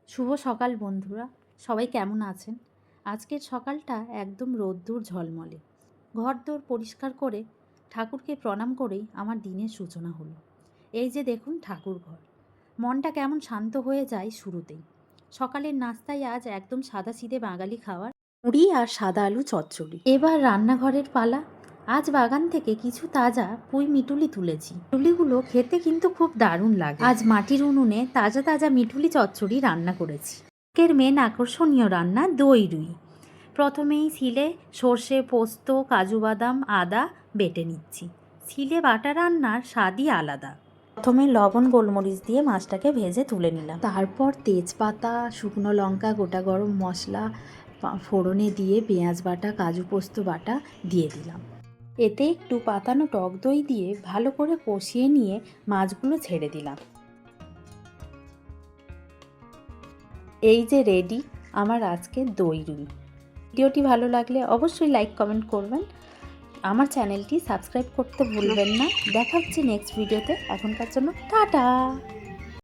শুভ সকাল বন্ধুরা, সবাই কেমন আছেন? আজকের সকালটা একদম রোদ্দুর ঝলমলে। ঘরদোর পরিষ্কার করে ঠাকুরকে প্রণাম করেই আমার দিনের সূচনা হলো। এই যে দেখুন ঠাকুর ঘর, মনটা কেমন শান্ত হয়ে যায় শুরুতেই। সকালের নাস্তায় আজ একদম সাদাসিধে বাঙালি খাবার, মুড়ি আর সাদা আলু চচ্চড়ি। এবার রান্নাঘরের পালা। আজ বাগান থেকে কিছু তাজা পুঁই মিটুলি তুলেছি। মিটুলিগুলো খেতে কিন্তু খুব দারুণ লাগে। আজ মাটির উনুনে তাজা তাজা মিটুলি চচ্চড়ি রান্না করেছি। আজকের মেন আকর্ষণীয় রান্না দই রুই। প্রথমেই শিলে সর্ষে, পোস্ত, কাজু বাদাম, আদা বেটে নিচ্ছি। শিলে বাটা রান্নার স্বাদই আলাদা। প্রথমে লবণ গোলমরিচ দিয়ে মাছটাকে ভেজে তুলে নিলাম। তারপর তেজপাতা, শুকনো লঙ্কা, গোটা গরম মশলা ফোড়নে দিয়ে পেঁয়াজ বাটা, কাজু পোস্ত বাটা দিয়ে দিলাম। এতে একটু পাতানো টক দই দিয়ে ভালো করে কষিয়ে নিয়ে মাছগুলো ছেড়ে দিলাম। এই যে রেডি আমার আজকে দই রুই। ভিডিওটি ভালো লাগলে অবশ্যই লাইক কমেন্ট করবেন। আমার চ্যানেলটি সাবস্ক্রাইব করতে ভুলবেন না। দেখা হচ্ছে নেক্সট ভিডিওতে। এখনকার জন্য টাটা।